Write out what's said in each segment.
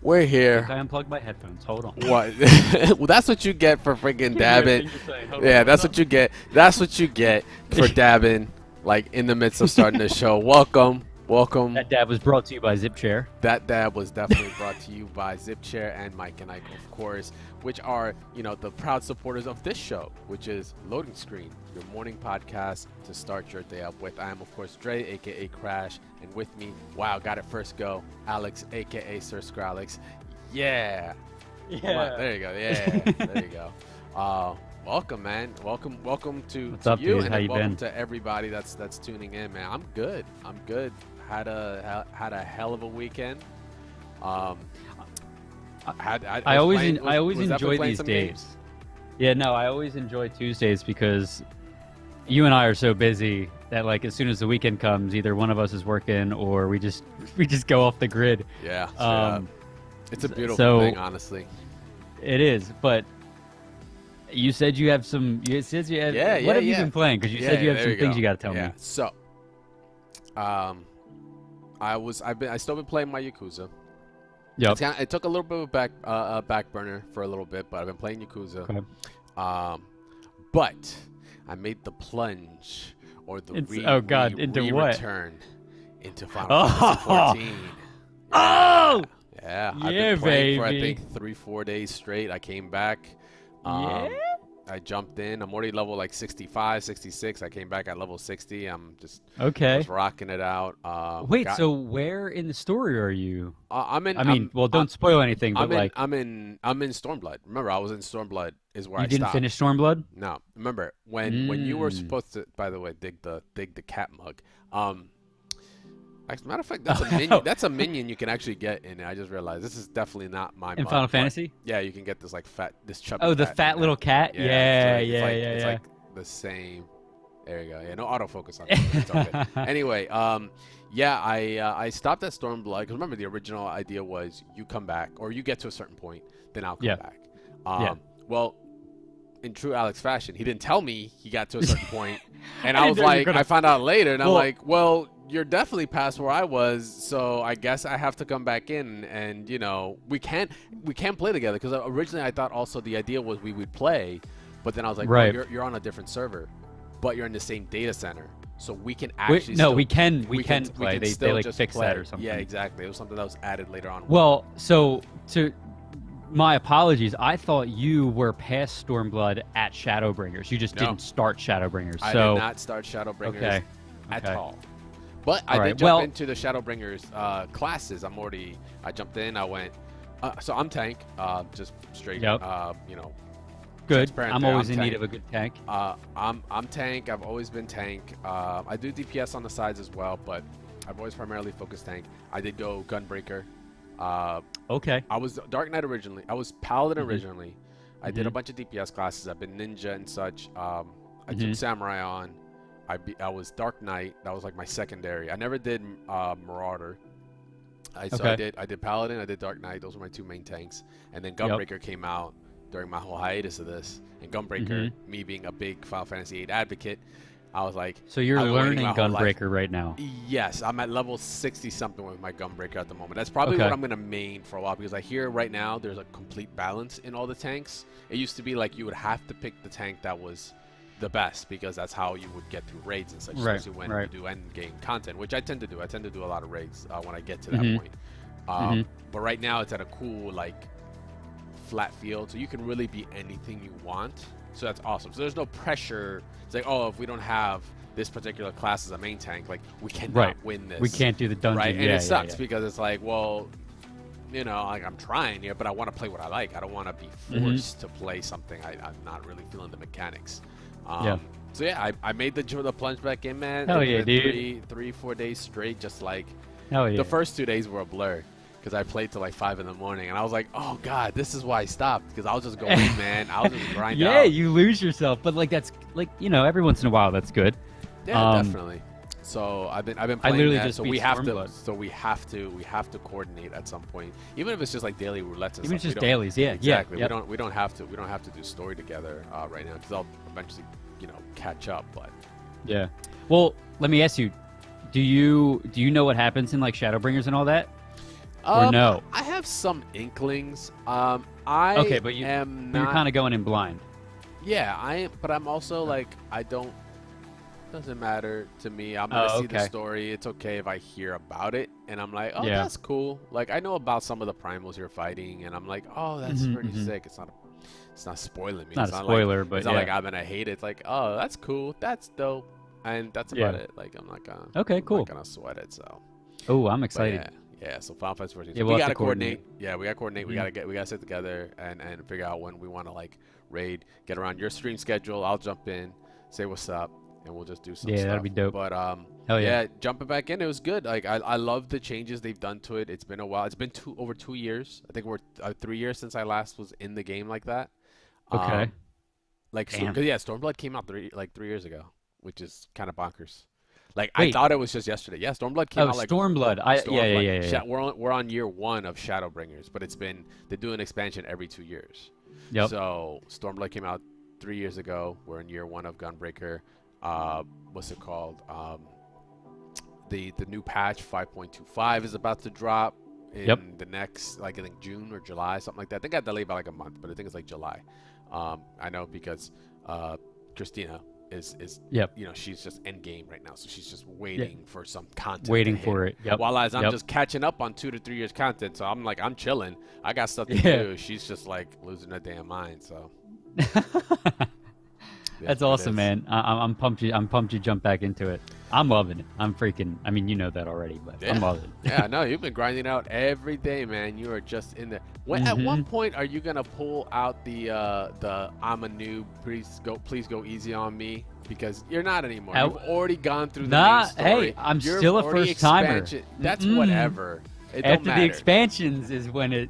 We're here. I unplugged my headphones. Hold on. What? Well, that's what you get for freaking dabbing. Yeah, On, that's what you get. That's what you get for dabbing, like in the midst of starting the show. Welcome. That dab was brought to you by Zip Chair. That dab was definitely brought to you by Zip Chair and Mike and Ike, of course, which are, the proud supporters of this show, which is Loading Screen, your morning podcast to start your day up with. I am, of course, Dre, a.k.a. Crash, and with me, wow, got it first go, Alex, a.k.a. Sir Scralex. Yeah. Yeah. There you go. Yeah. There you go. Welcome, man. Welcome to up, you, dude? and How then you welcome been? to everybody that's tuning in, man. I'm good. Had a hell of a weekend. I always enjoy these days. Games? Yeah, no, I always enjoy Tuesdays because you and I are so busy that like as soon as the weekend comes, either one of us is working or we just go off the grid. Yeah. It's a beautiful thing, honestly. It is, but you said you have some. You said you have. Yeah. What have you been playing? Because you said you have some things you got to tell me. So, I still been playing my Yakuza. Yep. It took a little bit of back burner for a little bit, but I've been playing Yakuza. Okay. But I made the plunge or the return into Final Fantasy 14. Oh. Yeah. Yeah, I've been playing for I baby. think 3-4 days straight. I came back. Yeah. I jumped in. I'm already level like 65, 66. I came back at level 60. I'm just rocking it out. Wait, so where in the story are you? I'm in. Don't spoil anything. But I'm in Stormblood. Remember, I was in Stormblood. Is where I stopped. You didn't finish Stormblood? No. Remember when you were supposed to? By the way, dig the cat mug. As a matter of fact, that's a minion. That's a minion you can actually get in it. I just realized this is definitely not my in mug, Final Fantasy. Yeah, you can get this like this chubby. Oh, the fat little cat. It's like the same. There you go. Yeah, no autofocus on it. It's all good. Anyway, I stopped at Stormblood because remember the original idea was you come back or you get to a certain point, then I'll come back. Well, in true Alex fashion, he didn't tell me he got to a certain point, and I was like, I found out later, and I'm like, well, you're definitely past where I was, so I guess I have to come back in, and we can't play together because originally I thought also the idea was we would play, but then I was like, right. No, you're on a different server, but you're in the same data center, so we can actually. We can play. They like fix that or something. Yeah, exactly. It was something that was added later on. Well, so my apologies. I thought you were past Stormblood at Shadowbringers. You just didn't start Shadowbringers. I did not start Shadowbringers at all. But I did jump into the Shadowbringers classes. I jumped in. I went. So I'm tank. Just straight. Yep. Good. I'm always in need of a good tank. I'm tank. I've always been tank. I do DPS on the sides as well, but I've always primarily focused tank. I did go Gunbreaker. Okay. I was Dark Knight originally. I was Paladin originally. I did a bunch of DPS classes. I've been Ninja and such. I took Samurai on. I was Dark Knight. That was like my secondary. I never did Marauder. So I did Paladin. I did Dark Knight. Those were my two main tanks. And then Gunbreaker came out during my whole hiatus of this. And Gunbreaker, me being a big Final Fantasy VIII advocate, I was like, so you're learning Gunbreaker right now? Yes, I'm at level 60 something with my Gunbreaker at the moment. That's probably what I'm gonna main for a while because I hear right now there's a complete balance in all the tanks. It used to be like you would have to pick the tank that was the best because that's how you would get through raids and such, especially when you do end game content, which I tend to do. I tend to do a lot of raids when I get to that point. But right now it's at a cool like flat field, so you can really be anything you want. So that's awesome. So there's no pressure. It's like, oh, if we don't have this particular class as a main tank, like we cannot win this. We can't do the dungeon. Right, and it sucks because it's like, well, like I'm trying here, but I want to play what I like. I don't want to be forced to play something I'm not really feeling the mechanics. So yeah, I made the plunge back in, man. Hell yeah, dude. 3-4 days straight, just like the first 2 days were a blur because I played till like 5 in the morning, and I was like, oh god, this is why I stopped because I was just going, man. I was just grinding. Yeah, you lose yourself, but like that's like every once in a while that's good. Yeah, definitely. So I've been playing I literally that. Just so we have to coordinate at some point, even if it's just like daily roulettes. And even stuff. Just dailies, exactly. Yep. We don't have to do story together right now because I'll eventually catch up. But yeah, well, let me ask you, do you know what happens in like Shadowbringers and all that? Or no? I have some inklings. Okay, but you're kind of going in blind. Yeah, but I'm also like, I don't. Doesn't matter to me. I'm gonna see the story. It's okay if I hear about it, and I'm like, oh, that's cool. Like, I know about some of the primals you're fighting, and I'm like, oh, that's pretty sick. It's not spoiling me. It's not a spoiler, but it's not like I'm gonna hate it. It's like, oh, that's cool. That's dope, and that's about it. Like, I'm not gonna. Okay, cool. I'm not gonna sweat it. So. Oh, I'm excited. Yeah. So Final Fantasy 14. Yeah, we gotta coordinate. Yeah, we gotta coordinate. Mm-hmm. We gotta sit together and figure out when we want to like raid. Get around your stream schedule. I'll jump in, say what's up, and we'll just do some stuff. Yeah, that'd be dope. But hell yeah, jumping back in, it was good. Like I love the changes they've done to it. It's been a while. It's been over 2 years. I think we're 3 years since I last was in the game like that. Okay. Stormblood came out 3 years ago, which is kind of bonkers. Like, wait. I thought it was just yesterday. Yeah, Stormblood came out like Stormblood. Yeah. We're on year 1 of Shadowbringers, but they do an expansion every 2 years. Yep. So Stormblood came out 3 years ago. We're in year 1 of Gunbreaker. What's it called? The new patch 5.25 is about to drop in the next, like, I think June or July, something like that. I think I got delayed by like a month, but I think it's like July. I know because Christina is she's just end game right now, so she's just waiting for some content. Waiting for it. Yep. While I'm just catching up on 2 to 3 years content, so I'm like, I'm chilling. I got stuff to do. She's just like losing her damn mind. So. That's awesome, man. I'm pumped. I'm pumped you jump back into it. I'm loving it. I'm freaking. I mean, you know that already, but I'm loving it. Yeah, no, you've been grinding out every day, man. You are just in there. At one point, are you gonna pull out the I'm a noob, please go easy on me? Because you're not anymore. You've already gone through the main story. Hey, I'm still a first timer. That's whatever. After the expansions is when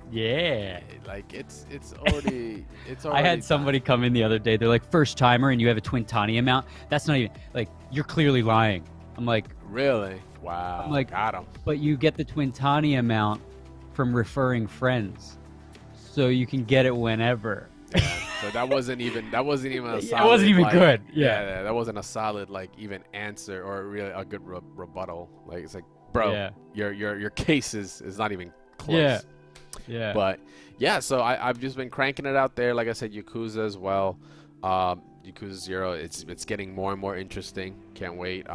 like it's already I had somebody come in the other day. They're like, first timer, and you have a Twintania mount. That's not even like, you're clearly lying. I'm like, really? Wow. I'm like, got him. But you get the Twintania mount from referring friends, so you can get it whenever. Yeah, so that wasn't even a solid. It wasn't even good. Yeah, that wasn't a solid like even answer or really a good rebuttal. Like, it's like, bro, your case is not even close. Yeah. But yeah, so I've just been cranking it out there. Like I said, Yakuza as well. Yakuza 0, it's getting more and more interesting. Can't wait.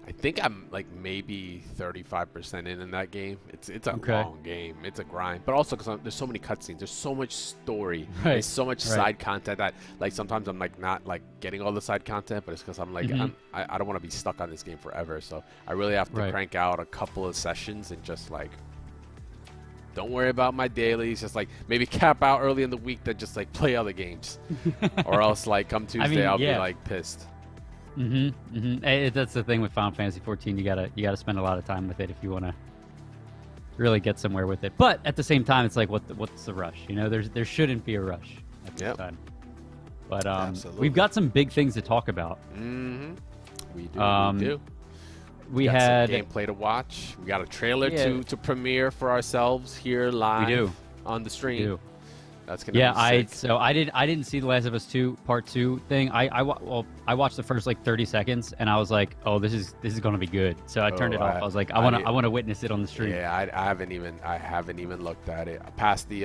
I think I'm like maybe 35% in that game. It's a long game. It's a grind. But also because there's so many cutscenes. There's so much story. There's so much side content that like sometimes I'm like not like getting all the side content, but it's because I'm like I don't want to be stuck on this game forever. So I really have to crank out a couple of sessions and just like don't worry about my dailies. Just like maybe cap out early in the week, then just like play other games, or else like come Tuesday I'll be like pissed. That's the thing with Final Fantasy 14. You gotta spend a lot of time with it if you want to really get somewhere with it. But at the same time, it's like, what's the rush? You know, there shouldn't be a rush at this time. But we've got some big things to talk about. We do. We had some gameplay to watch. We got a trailer to premiere for ourselves here live on the stream. We do. That's gonna be sick. I didn't see the Last of Us 2 Part 2 thing. I watched the first like 30 seconds and I was like, oh, this is gonna be good. So I turned it off. I was like, I want to witness it on the stream. Yeah, I haven't even looked at it. I passed the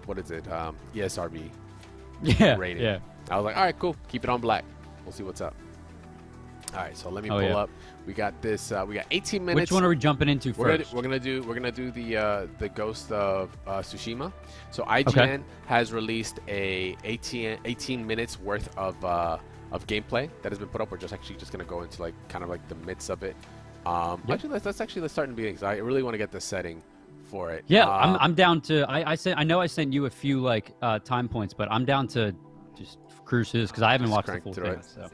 what is it? ESRB rating. Yeah. I was like, all right, cool. Keep it on black. We'll see what's up. All right, so let me pull up. We got this. We got 18 minutes. Which one are we jumping into first? We're gonna do the Ghost of Tsushima. So IGN has released a 18 minutes worth of gameplay that has been put up. We're just gonna go into like kind of like the midst of it. Actually, let's start to be excited. I really want to get the setting for it. Yeah, I'm down to. I know I sent you a few like time points, but I'm down to just cruises because I haven't watched the full thing. So.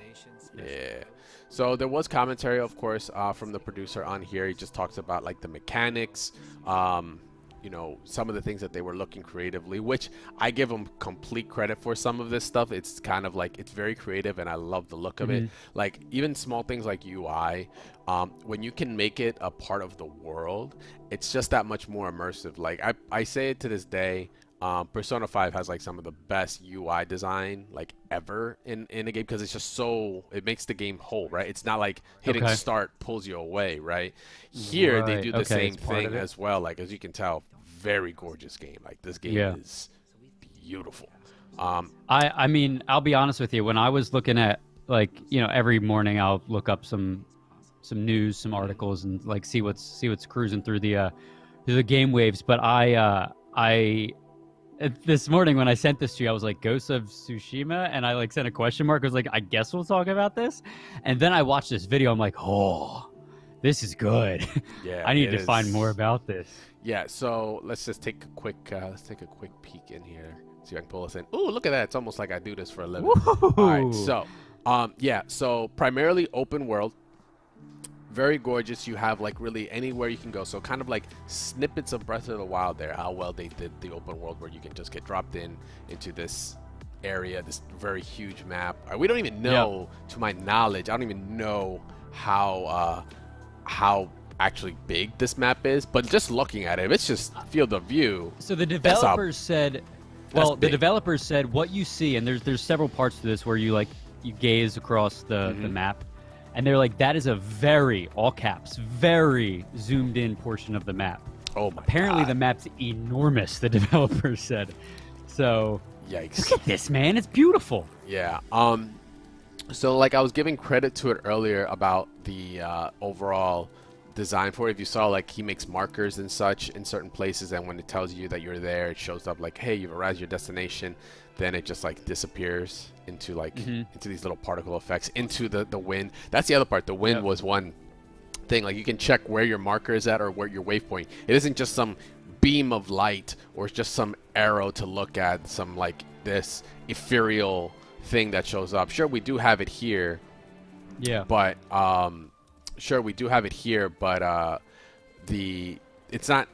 Yeah. So there was commentary, of course, from the producer on here. He just talks about like the mechanics, you know, some of the things that they were looking creatively, which I give them complete credit for. Some of this stuff, it's kind of like, it's very creative and I love the look of it. Like even small things like UI, when you can make it a part of the world, it's just that much more immersive. Like I say it to this day, Persona 5 has like some of the best UI design like ever in a game, because it's just so, it makes the game whole, right? It's not like hitting start pulls you away, right? Here they do the same thing as well. Like, as you can tell, very gorgeous game. Like, this game is beautiful. I mean, I'll be honest with you. When I was looking at, like, you know, every morning I'll look up some news, some articles, and like see what's cruising through the game waves. But I this morning when I sent this to you, I was like, Ghost of Tsushima, and I like sent a question mark. I was like, I guess we'll talk about this. And then I watched this video. I'm like, oh, this is good. Yeah, I need to find more about this. Yeah, so let's just take a quick peek in here. See if I can pull this in. Ooh, look at that. It's almost like I do this for a living. Woo! All right, so yeah, so primarily open world. Very gorgeous. You have like really anywhere you can go. So kind of like snippets of Breath of the Wild there, how well they did the open world, where you can just get dropped into this area, this very huge map. We don't even know, to my knowledge, I don't even know how actually big this map is, but just looking at it, it's just field of view. So the developers said, well, the developers said what you see, and there's several parts to this where you gaze across the map. And they're like, that is a very, all caps, very zoomed in portion of the map. Oh my Apparently God. the map's enormous, the developers said. So, yikes. Look at this, man. It's beautiful. Yeah. So like I was giving credit to it earlier about the overall design for it. If you saw, like, he makes markers and such in certain places, and when it tells you that you're there, it shows up like, hey, you've arrived at your destination. Then it just like disappears into like into these little particle effects, into the wind. That's the other part. The wind was one thing. Like, you can check where your marker is at or where your waypoint. It isn't just some beam of light or it's just some arrow to look at, some like this ethereal thing that shows up. Sure, we do have it here. Yeah. But sure, we do have it here, but it's not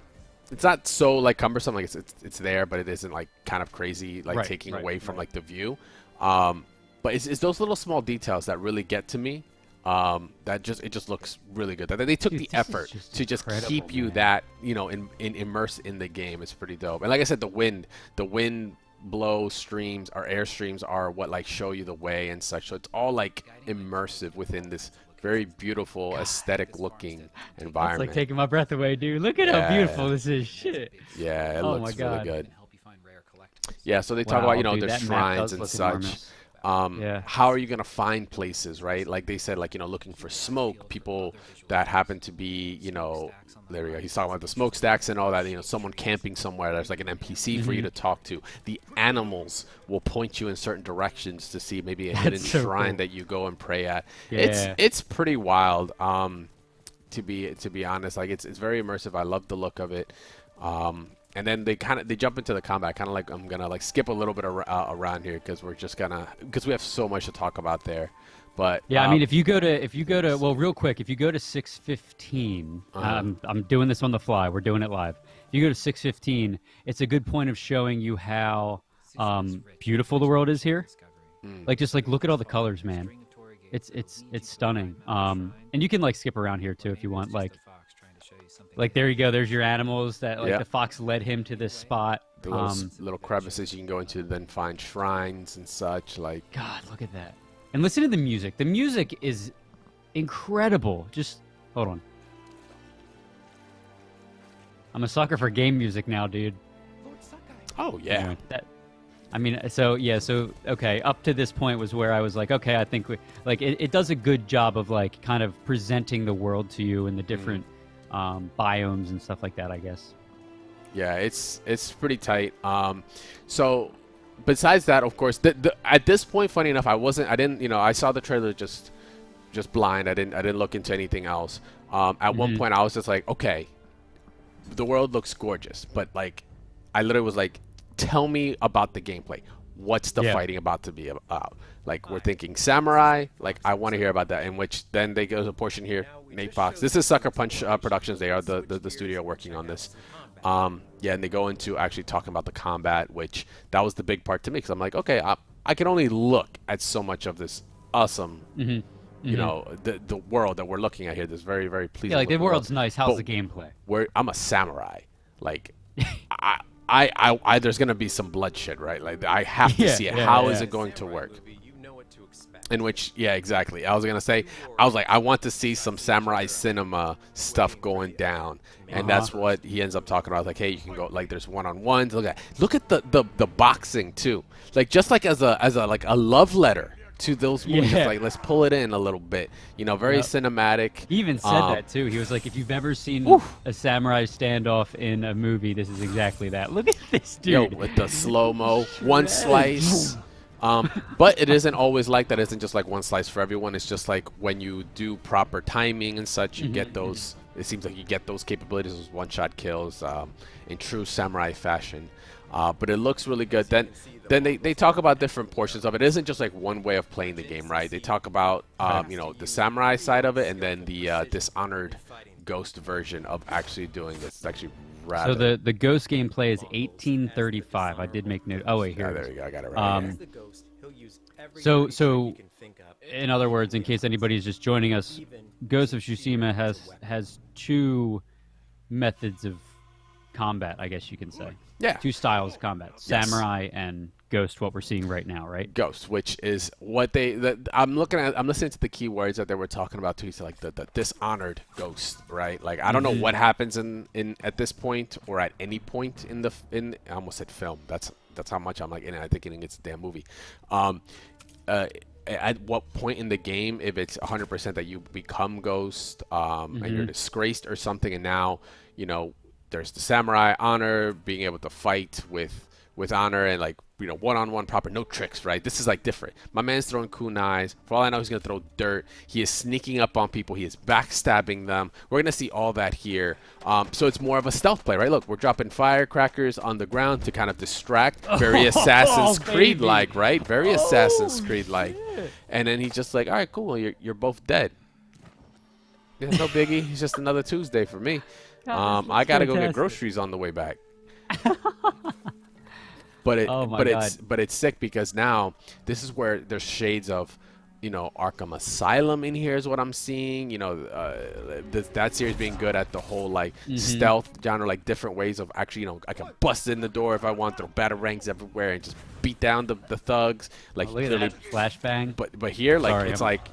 so like cumbersome. Like it's there, but it isn't like kind of crazy, like taking away from like the view. But it's those little small details that really get to me. That it just looks really good. That they took the effort to just keep you that, you know, immersed in the game. It's pretty dope. And like I said, the wind blow streams or air streams are what like show you the way and such. So it's all like immersive within this very beautiful, aesthetic looking environment. It's like taking my breath away, dude. Look at how beautiful this is. Shit. Yeah, it looks really good. Yeah, so they talk about, you know, there's shrines and such. How are you going to find places, right? Like they said, like, you know, looking for smoke, people that happen to be, you know, there we go. He's talking about the smokestacks and all that, you know, someone camping somewhere. There's like an NPC for you to talk to. The animals will point you in certain directions to see maybe a hidden shrine that you go and pray at. It's pretty wild, to be honest. Like, it's very immersive. I love the look of it. And then they jump into the combat, kind of like, I'm gonna like skip a little bit around here because we have so much to talk about there. But yeah, I mean, if you go to well, real quick, if you go to 6:15, I'm doing this on the fly. We're doing it live. If you go to 6:15, it's a good point of showing you how beautiful the world is here. Like, just like look at all the colors, man. It's stunning. And you can like skip around here too if you want. Like there you go. There's your animals that like the fox led him to this spot. The little crevices you can go into, then find shrines and such. Like, God, look at that. And listen to the music. The music is incredible. Just hold on. I'm a sucker for game music now, dude. Oh yeah. Okay, up to this point was where I was like, okay, I think it does a good job of like kind of presenting the world to you in the different biomes and stuff like that, I guess. Yeah, it's pretty tight. So besides that, of course, at this point, funny enough, I saw the trailer just blind. I didn't look into anything else. At one point, I was just like, okay, the world looks gorgeous, but like, I literally was like, tell me about the gameplay. What's the fighting about to be about? Like, we're thinking samurai. Like, I want to hear about that. In which then they go to a portion here. Nate Fox. This is Sucker Punch Productions. They are the studio working on this. Yeah, and they go into actually talking about the combat, which that was the big part to me, because I'm like, okay, I can only look at so much of this awesome, you know, the world that we're looking at here. This very, very pleasing. Yeah, like the world's nice. How's the gameplay? I'm a samurai. Like, there's gonna be some bloodshed, right? Like I have to see it. How is it going to work? In which, yeah, exactly. I was gonna say, I was like, I want to see some samurai cinema stuff going down, and that's what he ends up talking about. Like, hey, you can go, like, there's one-on-ones. Look at the boxing too. Like, just like as a like a love letter to those movies. Like, let's pull it in a little bit. You know, very cinematic. He even said that too. He was like, if you've ever seen a samurai standoff in a movie, this is exactly that. Look at this dude. Yo, with the slow-mo, one slice. But it isn't always like that. It isn't just like one slice for everyone. It's just like when you do proper timing and such, you get those. It seems like you get those capabilities, those one-shot kills in true samurai fashion. But it looks really good. Then they talk about different portions of it. It isn't just like one way of playing the game, right? They talk about you know, the samurai side of it, and then the Dishonored Ghost version of actually doing this. It's actually rather. So the Ghost gameplay is 1835. I did make note. Oh wait, here. There you go. I got it right here. So in other words, in case anybody's just joining us, Ghost of Tsushima has two methods of combat, I guess you can say. Yeah. Two styles of combat: samurai and Ghost. What we're seeing right now, right? Ghost, which is what I'm listening to the keywords that they were talking about too. So like the Dishonored Ghost, right? Like I don't know what happens in at this point or at any point in I almost said film. That's how much I'm like in it. I think it's a damn movie. At what point in the game, if it's 100% that you become Ghost and you're disgraced or something, and now you know there's the samurai honor, being able to fight with honor and like, you know, one-on-one proper, no tricks, right? This is like different. My man's throwing kunais. For all I know, he's gonna throw dirt. He is sneaking up on people. He is backstabbing them. We're gonna see all that here. So it's more of a stealth play, right? Look, we're dropping firecrackers on the ground to kind of distract. Very Assassin's Creed-like, right? Very Assassin's Creed-like. And then he's just like, all right, cool. You're both dead. Yeah, no biggie. It's just another Tuesday for me. I gotta go get groceries on the way back. But it's sick because now this is where there's shades of, you know, Arkham Asylum in here is what I'm seeing. You know, that series being good at the whole like stealth genre, like different ways of actually, you know, I can bust in the door if I want, throw batarangs everywhere and just beat down the thugs. Like look at that flashbang. But here, like, sorry, it's like,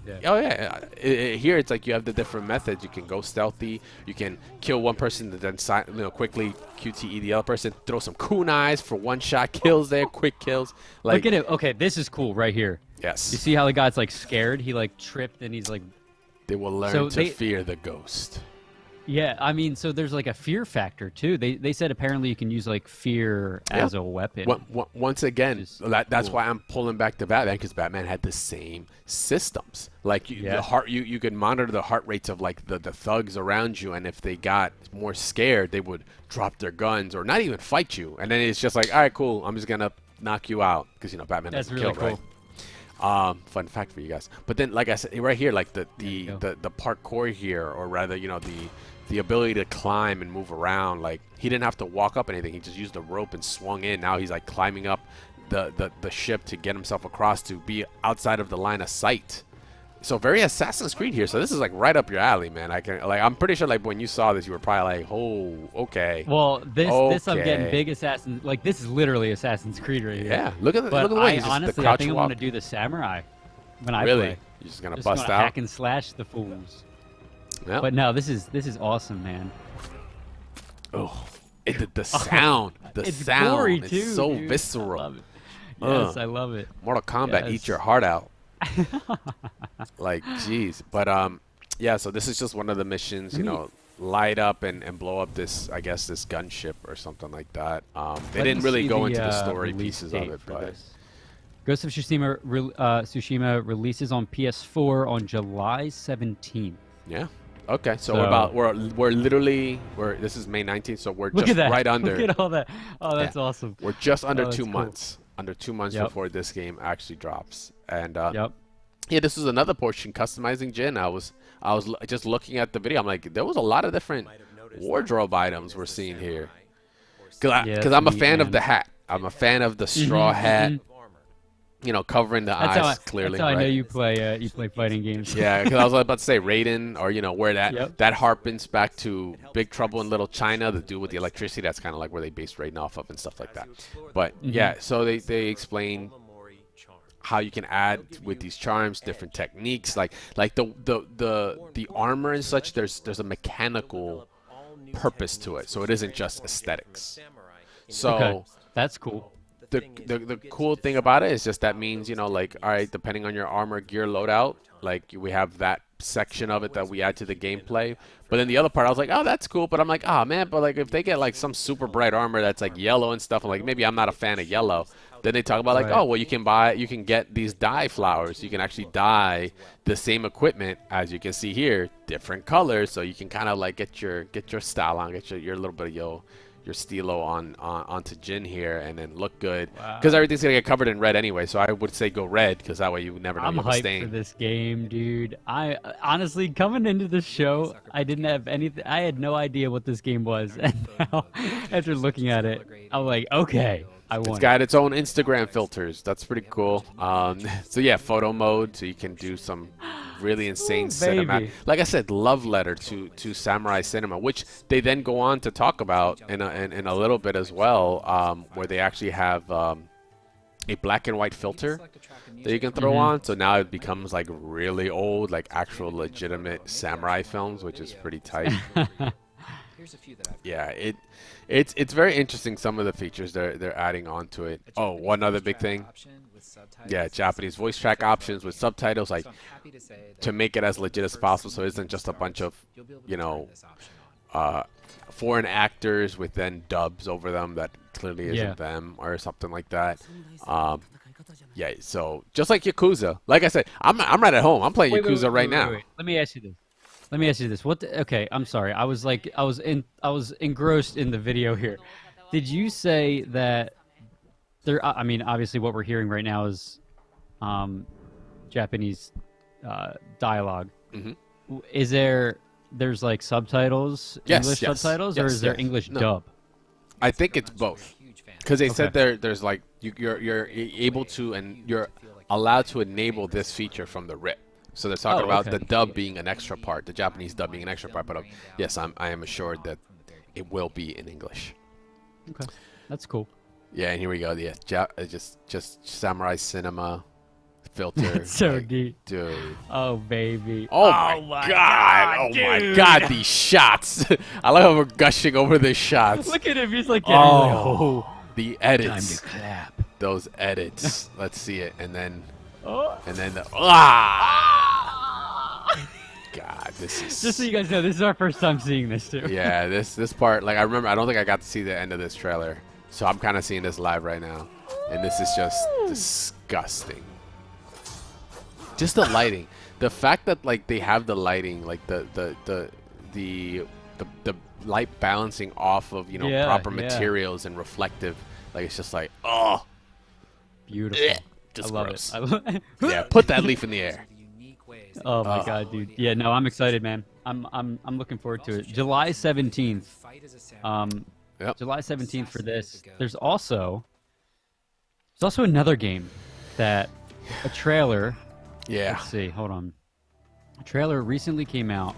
here it's like you have the different methods. You can go stealthy. You can kill one person and then quickly QTE the other person. Throw some kunais for one-shot kills there, quick kills. Like, look at it. Okay, this is cool right here. Yes. You see how the guy's like scared? He like tripped and he's like. They will learn to fear the ghost. Yeah, I mean, so there's like a fear factor too. They said apparently you can use like fear as a weapon. Once again, that's why I'm pulling back to Batman, because Batman had the same systems. Like the heart, you could monitor the heart rates of like the thugs around you, and if they got more scared, they would drop their guns or not even fight you. And then it's just like, all right, cool, I'm just gonna knock you out, because you know Batman doesn't kill, right? Fun fact for you guys. But then, like I said, right here, like the parkour here, or rather, you know, the ability to climb and move around. Like, he didn't have to walk up anything. He just used the rope and swung in. Now he's like climbing up the ship to get himself across to be outside of the line of sight. So very Assassin's Creed here. So this is like right up your alley, man. I'm pretty sure like when you saw this, you were probably like, oh, okay. Well, this I'm getting big Assassin. Like, this is literally Assassin's Creed right here. Yeah, look at the but way. Honestly, I think I'm gonna do the samurai when I play. You're just gonna bust out, hack and slash the fools. Yep. But no, this is awesome, man. Oh, the sound, it's sound, gory it's too, so dude. visceral. I love it. Yes, I love it. Mortal Kombat, eat your heart out. Like, jeez. But yeah. So this is just one of the missions. You know, light up and blow up this, I guess, this gunship or something like that. They didn't really go into the story pieces of it, but. Ghost of Tsushima releases on PS4 on July 17th. Yeah. Okay. So we're literally this is May 19th, so we're just right under. Look at all that. Oh, that's awesome. We're just under 2 months. Under 2 months before this game actually drops. And yeah, this was another portion, customizing Jin. I was just looking at the video. I'm like, there was a lot of different wardrobe items we're seeing here. Because I'm a fan of the hat. I'm a fan of the straw hat. you know, covering the eyes clearly. That's how I right? know you play fighting games. Yeah, because I was about to say Raiden, or you know, where Yep. that harpens back to Big Trouble in Little China, the dude with the electricity. That's kind of like where they based Raiden off of and stuff like that. But yeah, so they explain how you can add with these charms different techniques, like the armor and such. There's a mechanical purpose to it, so it isn't just aesthetics. So. Okay, that's cool. The cool thing about it is just that means, you know, like, all right, depending on your armor gear loadout, like we have that section of it that we add to the gameplay. But then the other part, I was like, oh, that's cool. But I'm like, oh man, but like if they get like some super bright armor that's like yellow and stuff, I'm like, maybe I'm not a fan of yellow. Then they talk about like, oh, well, you can get these dye flowers. You can actually dye the same equipment, as you can see here, different colors, so you can kind of like get your style on, get your little bit of your stilo onto Jin here, and then look good, because everything's gonna get covered in red anyway. So I would say go red, because that way you never know. I'm hyped for this game, dude. I honestly, coming into this show, I didn't have anything. I had no idea what this game was, and now after looking at it, I'm like, okay, I want. It's got its own Instagram filters. That's pretty cool. So yeah, photo mode, so you can do some really insane cinema. Like I said, love letter to samurai cinema, which they then go on to talk about in a little bit as well, where they actually have a black and white filter that you can throw on. So now it becomes like really old, like actual legitimate samurai films, which is pretty tight. Yeah, it's very interesting, some of the features they're adding onto it. Oh, one other big thing. Yeah, Japanese voice track options with subtitles, like to make it as legit as possible, so it isn't just a bunch of, you know, foreign actors with then dubs over them that clearly isn't them or something like that. Yeah, so just like Yakuza, like I said, I'm right at home. I'm playing Yakuza right now. Let me ask you this. Okay, I'm sorry. I was engrossed in the video here. Did you say that there? I mean, obviously, what we're hearing right now is Japanese dialogue. Is there's like subtitles, English subtitles, or is there English dub? I think it's both, because they said there's like you're able to, and you're allowed to enable this feature from the RIP. So they're talking about the dub being an extra part, the Japanese dub being an extra part. But yes, I am assured that it will be in English. Okay, that's cool. Yeah, and here we go. Yeah, just samurai cinema filter. That's so deep, dude. Oh baby. Oh my god. Oh my god. These shots. I love how we're gushing over the shots. Look at him. He's like, the edits. Time to clap. Those edits. Let's see it, and then the God, this is just so you guys know, this is our first time seeing this too. Yeah, this part, like I don't think I got to see the end of this trailer, so I'm kind of seeing this live right now, and this is just disgusting. Just the lighting, the fact that like they have the lighting, like the light balancing off of, you know, proper materials and reflective, like it's just like, oh, beautiful. Just I love gross. it. Yeah, put that leaf in the air. Oh my god, dude. Yeah, no, I'm excited, man. I'm looking forward to it. July 17th. July 17th for this. There's also another game that a trailer. Yeah. Let's see. Hold on. A trailer recently came out,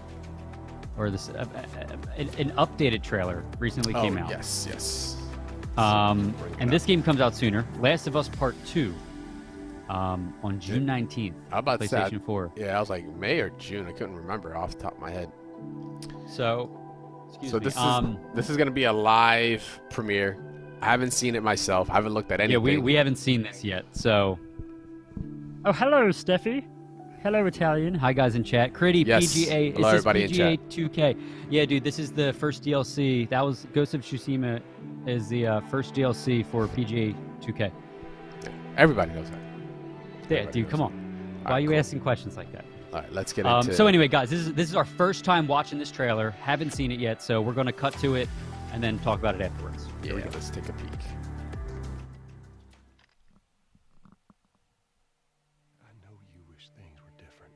or this an updated trailer recently came out. Yes. And this game comes out sooner. Last of Us Part 2. On June 19th. How about PlayStation 4? Yeah, I was like May or June. I couldn't remember off the top of my head. So, this is gonna be a live premiere. I haven't seen it myself. I haven't looked at anything. Yeah, we haven't seen this yet. So, oh, hello, Steffi. Hello, Italian. Hi, guys in chat. Critty, yes. PGA. Hello, everybody in chat. 2K. Yeah, dude, this is the first DLC. That was Ghost of Tsushima is the first DLC for PGA 2K. Yeah, everybody knows that. Yeah, dude, come on. Why are you asking questions like that? All right, let's get into it. So anyway, guys, this is our first time watching this trailer. Haven't seen it yet, so we're going to cut to it and then talk about it afterwards. Yeah, let's take a peek. I know you wish things were different.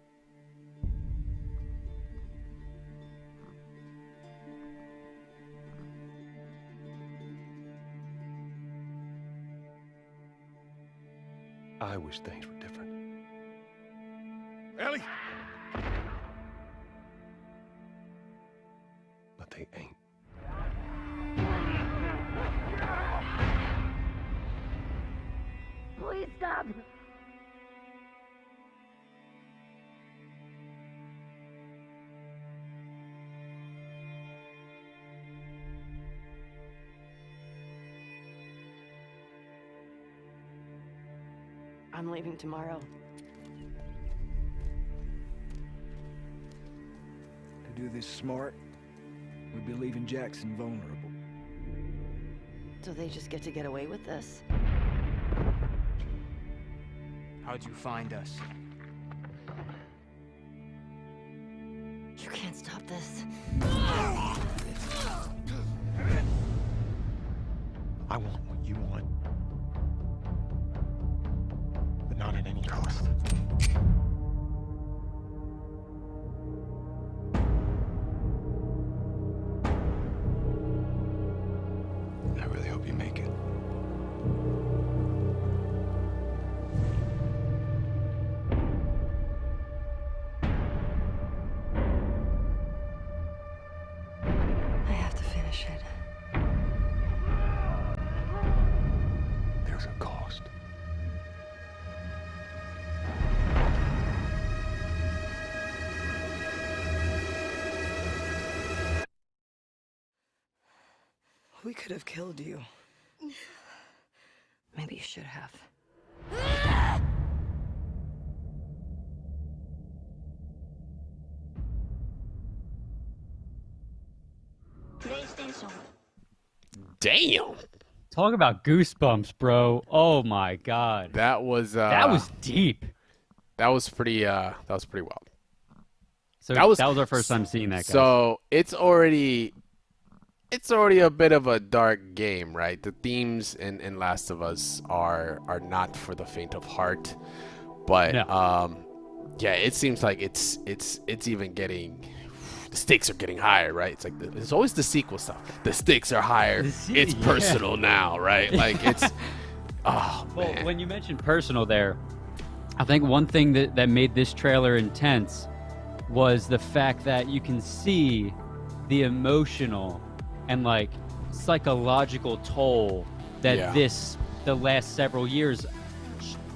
I wish things were different. Ellie! But they ain't. Please stop. I'm leaving tomorrow. To do this smart, we'd be leaving Jackson vulnerable. So they just get away with this? How'd you find us? You can't stop this. I want what you want. But not at any cost. I really hope you make it. I have to finish it. There's a cost. We could have killed you. Maybe you should have. Damn. Talk about goosebumps, bro. Oh my god. That was deep. That was pretty wild. So that was our first time seeing that, guys. So it's already a bit of a dark game, right? The themes in Last of Us are not for the faint of heart. But No. yeah, it seems like it's even getting, the stakes are getting higher, right? It's like it's always the sequel stuff. The stakes are higher. It's personal now, right? Like it's oh Well, man. when you mentioned personal there, I think one thing that made this trailer intense was the fact that you can see the emotional and like psychological toll that the last several years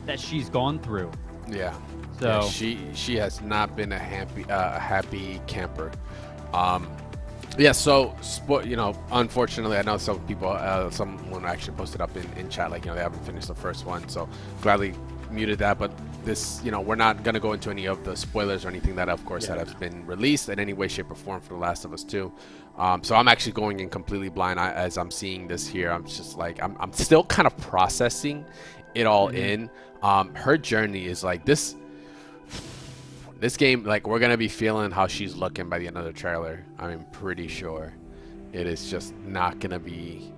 that she's gone through. Yeah. So yeah, she has not been a happy camper. Yeah, so you know, unfortunately, I know some people, someone actually posted up in chat, like, you know, they haven't finished the first one, so gladly muted that. But this, you know, we're not gonna go into any of the spoilers or anything that, of course, that has been released in any way, shape, or form for The Last of Us 2. So I'm actually going in completely blind as I'm seeing this here. I'm just like, I'm still kind of processing it all in. Her journey is like this game, like, we're gonna be feeling how she's looking by the end of the trailer. I'm pretty sure it is just not gonna be,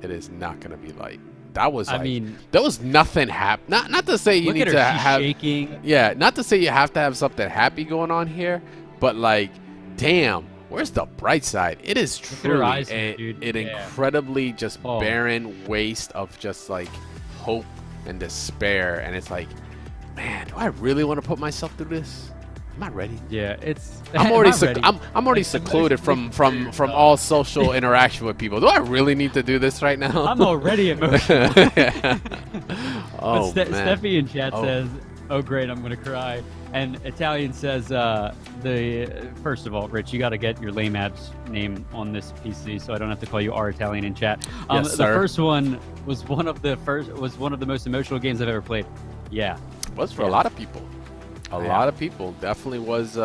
it is not gonna be like that was like, I mean, there was nothing not to say you need to have shaking. Yeah, not to say you have to have something happy going on here, but like, damn, where's the bright side? It is truly an incredibly just barren waste of just like hope and despair, and it's like, man, do I really want to put myself through this? Am I ready? Yeah, it's. I'm already secluded from all social interaction with people. Do I really need to do this right now? I'm already emotional. Oh, man. Steffi in chat says, "Oh great, I'm gonna cry." And Italian says, first of all, Rich, you got to get your lame ads name on this PC, so I don't have to call you R Italian in chat. Yes, the sir. first one was one of the most emotional games I've ever played. Yeah, Was for a lot of people. A lot of people definitely was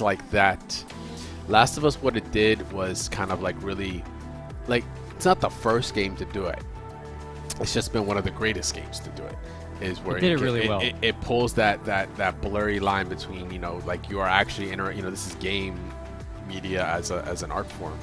like that. Last of Us, what it did was kind of like really, like, it's not the first game to do it. It's just been one of the greatest games to do it. Is where it did it really well. It pulls that blurry line between, you know, like, you are actually you know, this is game media as an art form.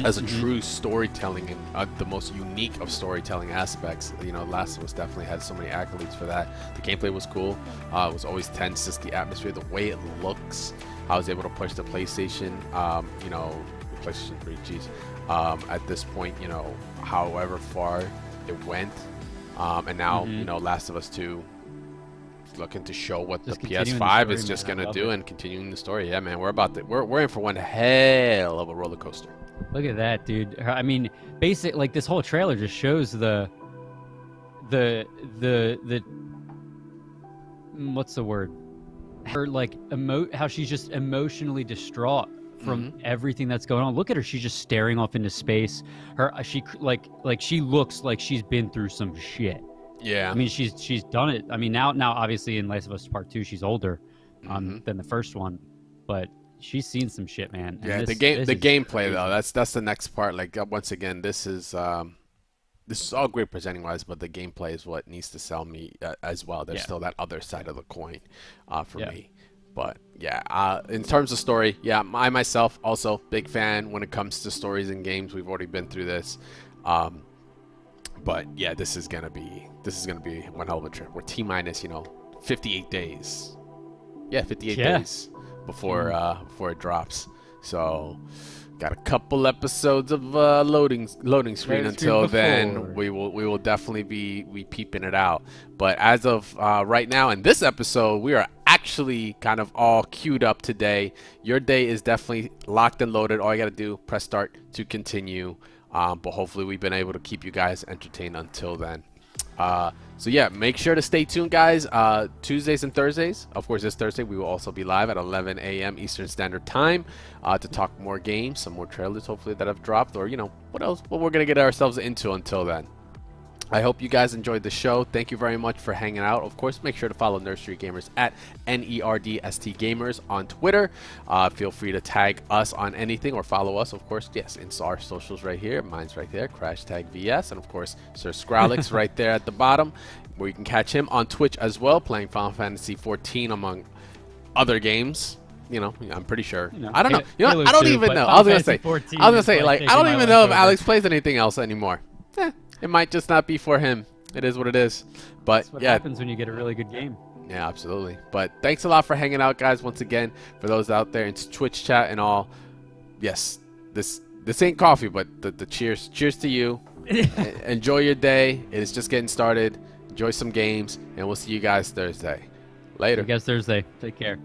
As a true storytelling and the most unique of storytelling aspects. You know, Last of Us definitely had so many accolades for that. The gameplay was cool. It was always tense. Just the atmosphere, the way it looks. I was able to push the PlayStation, you know, PlayStation 3, at this point, you know, however far it went, And now, you know, Last of Us 2 is looking to show what Just the continuing the PS5 story, is just man. I gonna love do, it. and continuing the story. Yeah, man, we're in for one hell of a roller coaster. Look at that, dude. I mean, like this whole trailer just shows the what's the word? Her like how she's just emotionally distraught from everything that's going on. Look at her; she's just staring off into space. She looks like she's been through some shit. Yeah, I mean, she's done it. I mean, now obviously in Last of Us Part 2, she's older than the first one, but she's seen some shit, man. And yeah. this The is gameplay crazy. though, that's the next part. Like once again, this is all great presenting wise, but the gameplay is what needs to sell me as well. There's still that other side of the coin for me. But yeah, in terms of story, yeah, I myself also big fan when it comes to stories and games. We've already been through this. But yeah, this is gonna be one hell of a trip. We're T-minus, 58 days. Yeah, 58 days before it drops. So got a couple episodes of loading screen until then. We will definitely be peeping it out. But as of right now in this episode, we are actually kind of all queued up today. Your day is definitely locked and loaded. All you gotta do, press start to continue. But hopefully we've been able to keep you guys entertained until then. So yeah, make sure to stay tuned, guys. Tuesdays and Thursdays, of course this Thursday we will also be live at 11 a.m. Eastern Standard Time to talk more games, some more trailers hopefully that have dropped, or what else, what we're gonna get ourselves into until then. I hope you guys enjoyed the show. Thank you very much for hanging out. Of course, make sure to follow Nursery Gamers at NERDST Gamers on Twitter. Feel free to tag us on anything or follow us, of course. Yes, it's our socials right here. Mine's right there, #VS. And of course, Sir Scrowlix right there at the bottom, where you can catch him on Twitch as well, playing Final Fantasy 14 among other games. I'm pretty sure. I don't know. I don't even know. I was gonna say, like, I don't even know if Alex plays anything else anymore. It might just not be for him. It is what it is. But That's what yeah, happens when you get a really good game. yeah, absolutely. But thanks a lot for hanging out, guys. Once again, for those out there in Twitch chat and all. Yes, this ain't coffee, but the cheers to you. Enjoy your day. It is just getting started. Enjoy some games, and we'll see you guys Thursday. Later. See you guys Thursday. Take care.